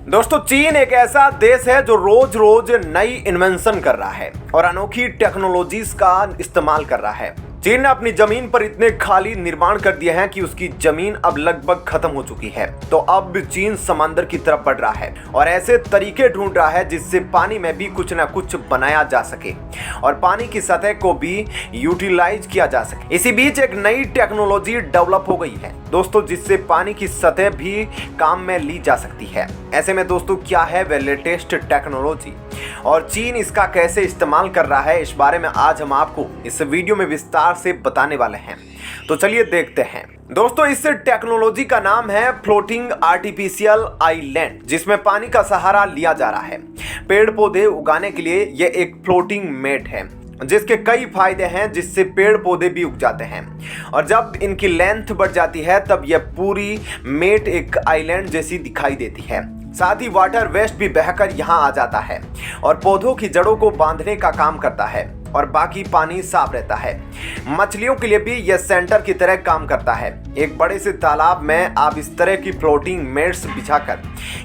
दोस्तों, चीन एक ऐसा देश है जो रोज रोज नई इन्वेंशन कर रहा है और अनोखी टेक्नोलॉजीज का इस्तेमाल कर रहा है। चीन ने अपनी जमीन पर इतने खाली निर्माण कर दिए हैं कि उसकी जमीन अब लगभग खत्म हो चुकी है। तो अब चीन समंदर की तरफ बढ़ रहा है और ऐसे तरीके ढूंढ रहा है जिससे पानी में भी कुछ ना कुछ बनाया जा सके और पानी की सतह को भी यूटिलाइज किया जा सके। इसी बीच एक नई टेक्नोलॉजी डेवलप हो गई है दोस्तों, जिससे पानी की सतह भी काम में ली जा सकती है। ऐसे में दोस्तों, क्या है वह लेटेस्ट टेक्नोलॉजी और चीन इसका कैसे इस्तेमाल कर रहा है, इस बारे में आज हम आपको इस वीडियो में विस्तार से बताने वाले हैं। तो चलिए देखते हैं। दोस्तों, इस टेक्नोलॉजी का नाम है फ्लोटिंग आर्टिफिशियल आइलैंड, जिसमें पानी का सहारा लिया जा रहा है। पेड़ पौधे उगाने के लिए यह एक फ्लोटिंग मेट है जिसके कई फायदे हैं, जिससे पेड़ पौधे भी उग जाते हैं और जब इनकी लेंथ बढ़ जाती है तब यह पूरी मेट एक आइलैंड जैसी दिखाई देती है। साथ ही वाटर वेस्ट भी बहकर यहाँ आ जाता है और पौधों की जड़ों को बांधने का काम करता है और बाकी पानी साफ रहता है। मछलियों के लिए भी यह सेंटर की तरह काम करता है। एक बड़े से तालाब में आप इस तरह की फ्लोटिंग मेट्स बिछाकर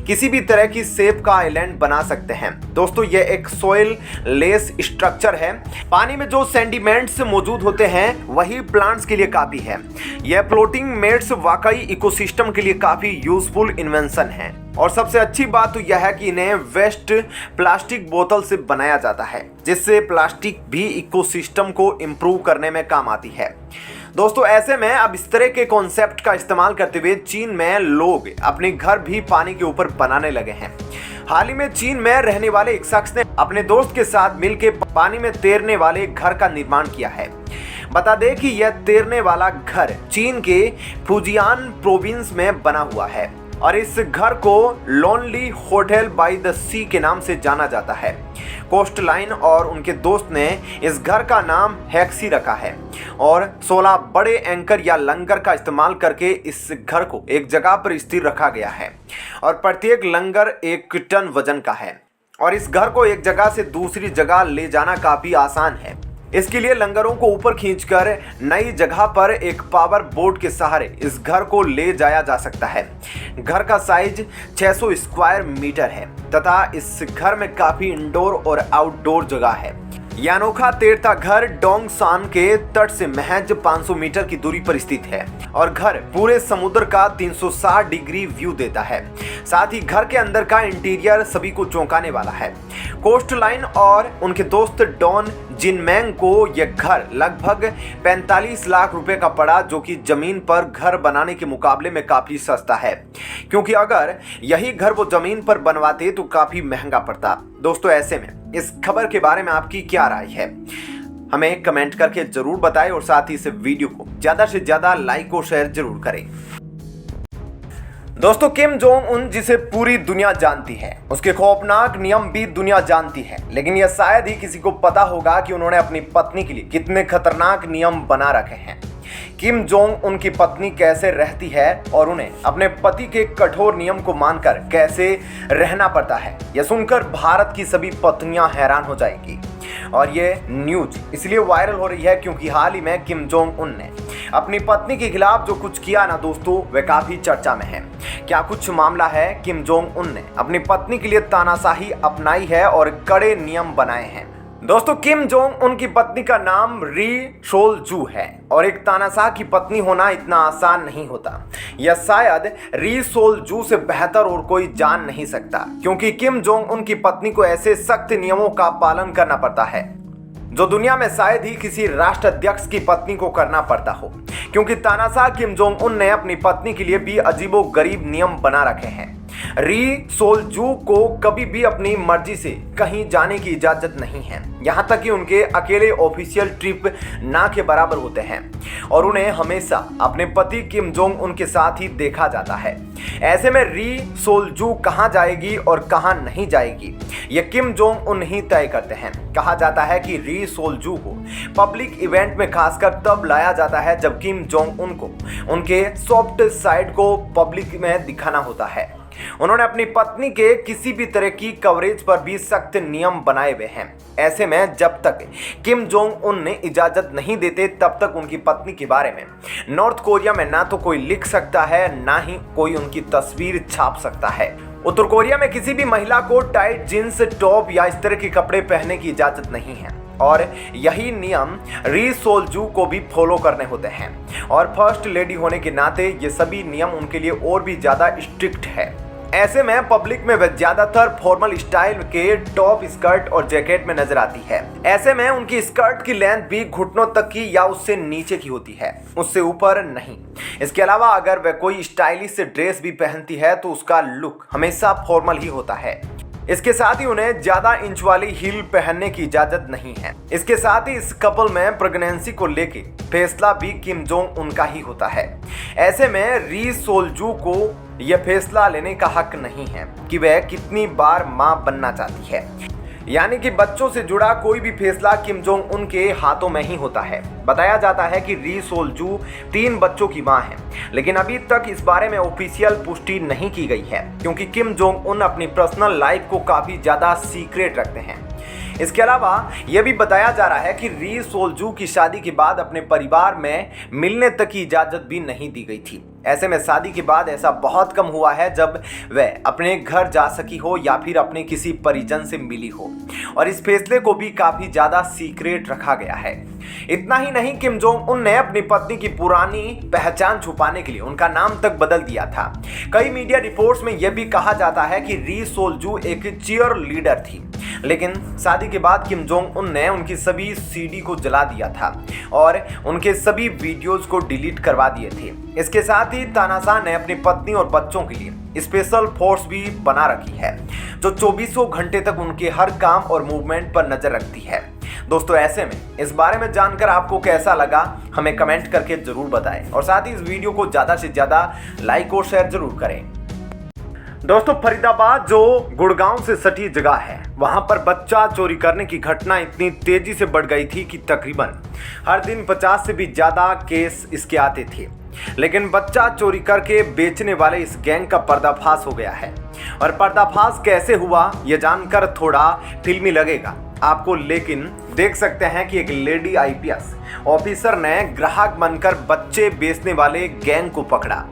किसी भी तरह की शेप का आइलैंड बना सकते हैं। दोस्तों, यह एक सोइल लेस स्ट्रक्चर है। पानी में जो सेंडिमेंट्स मौजूद होते हैं वही प्लांट्स के लिए काफी है। यह फ्लोटिंग मेट्स वाकई इकोसिस्टम के लिए काफी यूजफुल इन्वेंशन है और सबसे अच्छी बात तो यह है कि इन्हें वेस्ट प्लास्टिक बोतल से बनाया जाता है, जिससे प्लास्टिक भी इकोसिस्टम को इम्प्रूव करने में काम आती है। दोस्तों, ऐसे में अब इस तरह के कॉन्सेप्ट का इस्तेमाल करते हुए चीन में लोग अपने घर भी पानी के ऊपर बनाने लगे हैं। हाल ही में चीन में रहने वाले एक शख्स ने अपने दोस्त के साथ मिलकर पानी में तैरने वाले घर का निर्माण किया है। बता दें कि यह तैरने वाला घर चीन के फुजियान प्रोविंस में बना हुआ है और इस घर को लोनली होटल बाय द सी के नाम से जाना जाता है। कोस्ट लाइन और उनके दोस्त ने इस घर का नाम हैक्सी रखा है और 16 बड़े एंकर या लंगर का इस्तेमाल करके इस घर को एक जगह पर स्थिर रखा गया है और प्रत्येक लंगर 1 टन वजन का है और इस घर को एक जगह से दूसरी जगह ले जाना काफी आसान है। इसके लिए लंगरों को ऊपर खींचकर नई जगह पर एक पावर बोट के सहारे इस घर को ले जाया जा सकता है। घर का साइज 600 स्क्वायर मीटर है तथा इस घर में काफी इंडोर और आउटडोर जगह है। यह अनोखा तैरता घर डोंगसान के तट से महज 500 मीटर की दूरी पर स्थित है और घर पूरे समुद्र का 360 डिग्री व्यू देता है। साथ ही घर के अंदर का इंटीरियर सभी को चौंकाने वाला है। कोस्ट लाइन और उनके दोस्त डॉन जिनमेंग को यह घर लगभग 45 लाख रुपए का पड़ा, जो कि जमीन पर घर बनाने के मुकाबले में काफी सस्ता है, क्योंकि अगर यही घर वो जमीन पर बनवाते तो काफी महंगा पड़ता। दोस्तों, ऐसे में इस खबर के बारे में आपकी क्या राय है, हमें कमेंट करके जरूर बताएं और साथ ही इस वीडियो को ज्यादा से ज्यादा लाइक और शेयर जरूर करें। दोस्तों, किम जोंग उन जिसे पूरी दुनिया जानती है, उसके खौफनाक नियम भी दुनिया जानती है, लेकिन यह शायद ही किसी को पता होगा कि उन्होंने अपनी पत्नी के लिए कितने खतरनाक नियम बना रखे हैं। किम जोंग उनकी पत्नी कैसे रहती है और उन्हें अपने पति के कठोर नियम को मानकर कैसे रहना पड़ता है, यह सुनकर भारत की सभी पत्नियां हैरान हो जाएंगी। और ये न्यूज इसलिए वायरल हो रही है क्योंकि हाल ही में किम जोंग उन ने अपनी पत्नी के खिलाफ जो कुछ किया ना दोस्तों, वह काफी चर्चा में है। क्या कुछ मामला है? किम जोंग उन ने अपनी पत्नी के लिए तानाशाही अपनाई है और कड़े नियम बनाए हैं। दोस्तों, किम जोंग उनकी पत्नी का नाम री सोल जू है और एक तानाशाह की पत्नी होना इतना आसान नहीं होता। यह शायद री सोल जू से बेहतर और कोई जान नहीं सकता, क्योंकि किम जोंग उनकी पत्नी को ऐसे सख्त नियमों का पालन करना पड़ता है जो दुनिया में शायद ही किसी राष्ट्राध्यक्ष की पत्नी को करना पड़ता हो, क्योंकि तानाशाह किम जोंग उन ने अपनी पत्नी के लिए भी अजीबोगरीब नियम बना रखे हैं। री सोल जू को कभी भी अपनी मर्जी से कहीं जाने की इजाजत नहीं है, यहाँ तक कि उनके अकेले ऑफिशियल ट्रिप ना के बराबर होते हैं और उन्हें हमेशा अपने पति किम जोंग उनके साथ ही देखा जाता है। ऐसे में री सोल जू कहाँ जाएगी और कहाँ नहीं जाएगी, यह किम जोंग उन ही तय करते हैं। कहा जाता है कि री सोल जू को पब्लिक इवेंट में खासकर तब लाया जाता है जब किम जोंग उन को उनके सॉफ्ट साइड को पब्लिक में दिखाना होता है। उन्होंने अपनी पत्नी के किसी भी तरह की कवरेज पर भी सख्त नियम बनाए हुए हैं। ऐसे में जब तक किम जोंग उन ने इजाजत नहीं देते तब तक उनकी पत्नी के बारे में नॉर्थ कोरिया में ना तो कोई लिख सकता है, ना ही कोई उनकी तस्वीर छाप सकता है। उत्तर कोरिया में किसी भी महिला को टाइट जींस टॉप या इस तरह के कपड़े पहनने की इजाजत नहीं है और यही नियम री सोल्जू को भी फॉलो करने होते हैं और फर्स्ट लेडी होने के नाते ये सभी नियम उनके लिए और भी ज्यादा स्ट्रिक्ट है। ऐसे में पब्लिक में वह ज्यादातर फॉर्मल स्टाइल के टॉप, स्कर्ट और जैकेट में नजर आती है। ऐसे में उनकी स्कर्ट की लेंथ भी घुटनों तक की या उससे नीचे की होती है, उससे ऊपर नहीं। इसके अलावा अगर वह कोई स्टाइलिश ड्रेस भी पहनती है तो उसका लुक हमेशा फॉर्मल ही होता है। इसके साथ ही उन्हें ज्यादा इंच वाली हील पहनने की इजाजत नहीं है। इसके साथ ही इस कपल में प्रेगनेंसी को लेके फैसला भी किम जोंग उन का ही होता है। ऐसे में री सोल्जू को यह फैसला लेने का हक नहीं है कि वह कितनी बार मां बनना चाहती है, यानी कि बच्चों से जुड़ा कोई भी फैसला किम जोंग उन के हाथों में ही होता है। बताया जाता है कि री सोल्जू 3 बच्चों की मां है, लेकिन अभी तक इस बारे में ऑफिशियल पुष्टि नहीं की गई है क्योंकि किम जोंग उन अपनी पर्सनल लाइफ को काफी ज्यादा सीक्रेट रखते हैं। इसके अलावा यह भी बताया जा रहा है कि री सोल्जू की शादी के बाद अपने परिवार में मिलने तक की इजाजत भी नहीं दी गई थी। ऐसे में शादी के बाद ऐसा बहुत कम हुआ है जब वह अपने घर जा सकी हो या फिर अपने किसी परिजन से मिली हो, और इस फैसले को भी काफी ज्यादा सीक्रेट रखा गया है। इतना ही नहीं, किम जोंग उन ने अपनी पत्नी की पुरानी पहचान छुपाने के लिए उनका नाम तक बदल दिया था। कई मीडिया रिपोर्ट्स में यह भी कहा जाता है कि री सोल्जू एक चीयर लीडर थी, लेकिन शादी के बाद किम जोंग उन ने उनकी सभी सीडी को जला दिया था और उनके सभी वीडियोस को डिलीट करवा दिए थे। इसके साथ ही तानाशाह ने अपनी पत्नी और बच्चों के लिए स्पेशल फोर्स भी बना रखी है जो 24 घंटे तक उनके हर काम और मूवमेंट पर नजर रखती है। दोस्तों, ऐसे में इस बारे में जानकर आपको कैसा लगा हमें कमेंट करके जरूर बताएं और साथ ही इस वीडियो को ज्यादा से ज्यादा लाइक और शेयर जरूर करें। दोस्तों, फरीदाबाद जो गुड़गांव से सटी जगह है, वहां पर बच्चा चोरी करने की घटना इतनी तेजी से बढ़ गई थी कि तकरीबन हर दिन 50 से भी ज्यादा केस इसके आते थे। लेकिन बच्चा चोरी करके बेचने वाले इस गैंग का पर्दाफाश हो गया है और पर्दाफाश कैसे हुआ यह जानकर थोड़ा फिल्मी लगेगा आपको, लेकिन देख सकते हैं कि एक लेडी आईपीएस ऑफिसर ने ग्राहक बनकर बच्चे बेचने वाले गैंग को पकड़ा।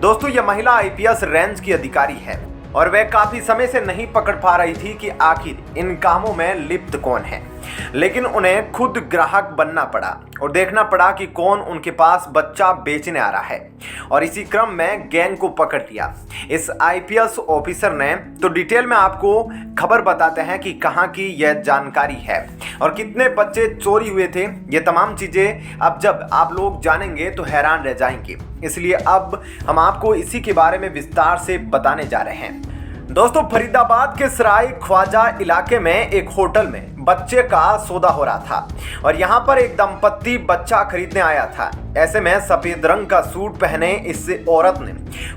दोस्तों, यह महिला आईपीएस रेंज की अधिकारी है और वह काफी समय से नहीं पकड़ पा रही थी कि आखिर इन कामों में लिप्त कौन है, लेकिन उन्हें खुद ग्राहक बनना पड़ा और देखना पड़ा कि कौन उनके पास बच्चा बेचने आ रहा है और इसी क्रम में गैंग को पकड़ लिया इस आईपीएस ऑफिसर ने। तो डिटेल में आपको खबर बताते हैं कि कहां की यह जानकारी है और कितने बच्चे चोरी हुए थे। ये तमाम चीजें अब जब आप लोग जानेंगे तो हैरान रह जाएंगे, इसलिए अब हम आपको इसी के बारे में विस्तार से बताने जा रहे हैं। दोस्तों, फरीदाबाद के सराय ख्वाजा इलाके में एक होटल में बच्चे का सौदा हो रहा था और यहाँ पर एक दंपत्ति बच्चा खरीदने आया था। ऐसे में सफेद रंग का सूट पहने इस औरत ने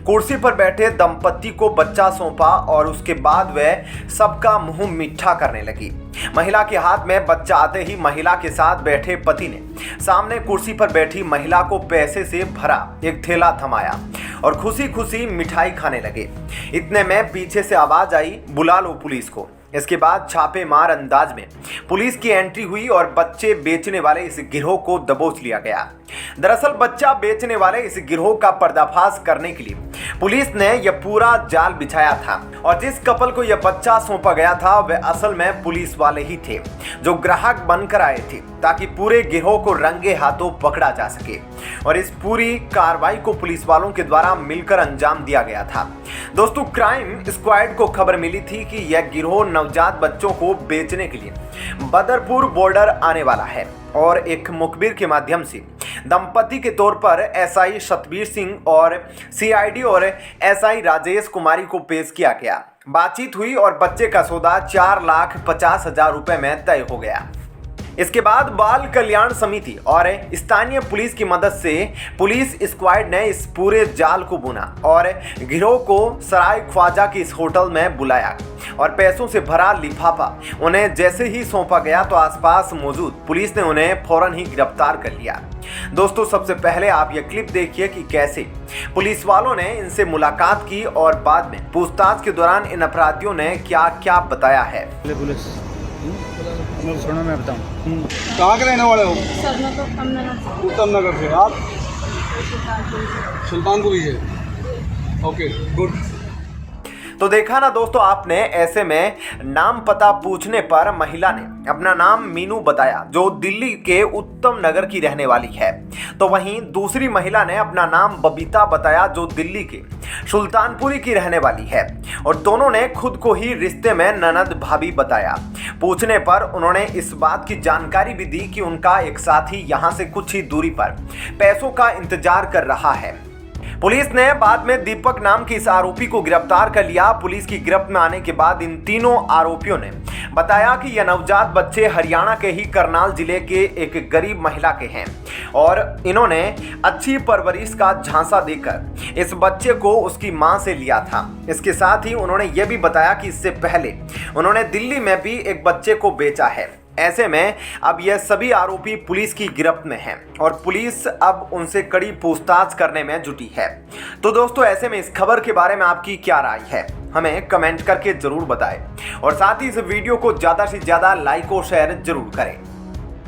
कुर्सी पर बैठे दंपत्ति को बच्चा सौंपा और उसके बाद वह सबका मुंह मीठा करने लगी। महिला के हाथ में बच्चा आते ही महिला के साथ बैठे पति ने सामने कुर्सी पर बैठी महिला को पैसे से भरा एक थैला थमाया और खुशी खुशी मिठाई खाने लगे। इतने में पीछे से आवाज आई, बुला लो पुलिस को। इसके बाद छापेमार अंदाज में पुलिस की एंट्री हुई और बच्चे बेचने वाले इस गिरोह को दबोच लिया गया। दरअसल बच्चा बेचने वाले इस गिरोह का पर्दाफाश करने के लिए पुलिस ने यह पूरा जाल बिछाया था और जिस कपल को यह बच्चा सौंपा गया था वह असल में पुलिस वाले ही थे जो ग्राहक बनकर आए थे ताकि पूरे गिरोह को रंगे हाथों पकड़ा जा सके और इस पूरी कार्रवाई को पुलिस वालों के द्वारा मिलकर अंजाम दिया गया था। दोस्तों, क्राइम स्क्वाड को खबर मिली थी कि यह गिरोह नवजात बच्चों को बेचने के लिए बदरपुर बॉर्डर आने वाला है और एक मुखबिर के माध्यम से दंपति के तौर पर एसआई सतबीर सिंह और सीआईडी और एसआई राजेश कुमारी को पेश किया गया। बातचीत हुई और बच्चे का सौदा 4,50,000 रुपए में तय हो गया। इसके बाद बाल कल्याण समिति और स्थानीय पुलिस की मदद से पुलिस स्क्वाड ने इस पूरे जाल को बुना और गिरोह को सराय ख्वाजा के इस होटल में बुलाया और पैसों से भरा लिफाफा उन्हें जैसे ही सौंपा गया तो आसपास मौजूद पुलिस ने उन्हें फौरन ही गिरफ्तार कर लिया। दोस्तों, सबसे पहले आप यह क्लिप देखिए कि कैसे पुलिस वालों ने इनसे मुलाकात की और बाद में पूछताछ के दौरान इन अपराधियों ने क्या क्या बताया है। सुनो, मैं बताऊं। कहाँ के रहने वाले हो? तो उत्तम नगर से। आप? सुल्तानपुरी से। Okay, good. तो देखा ना दोस्तों आपने, ऐसे में नाम पता पूछने पर महिला ने अपना नाम मीनू बताया जो दिल्ली के उत्तम नगर की रहने वाली है। तो वहीं दूसरी महिला ने अपना नाम बबीता बताया जो दिल्ली के सुल्तानपुरी की रहने वाली है और दोनों ने खुद को ही रिश्ते में ननद भाभी बताया। पूछने पर उन्होंने इस बात की जानकारी भी दी कि उनका एक साथी यहां से कुछ ही दूरी पर पैसों का इंतजार कर रहा है। पुलिस ने बाद में दीपक नाम के इस आरोपी को गिरफ्तार कर लिया। पुलिस की गिरफ्त में आने के बाद इन तीनों आरोपियों ने बताया कि यह नवजात बच्चे हरियाणा के ही करनाल जिले के एक गरीब महिला के हैं और इन्होंने अच्छी परवरिश का झांसा देकर इस बच्चे को उसकी मां से लिया था। इसके साथ ही उन्होंने यह भी बताया कि इससे पहले उन्होंने दिल्ली में भी एक बच्चे को बेचा है। ऐसे में अब यह सभी आरोपी पुलिस की गिरफ्त में हैं और पुलिस अब उनसे कड़ी पूछताछ करने में जुटी है। तो दोस्तों ऐसे में इस खबर के बारे में आपकी क्या राय है, हमें कमेंट करके जरूर बताएं और साथ ही इस वीडियो को ज़्यादा से ज़्यादा लाइक और शेयर जरूर करें।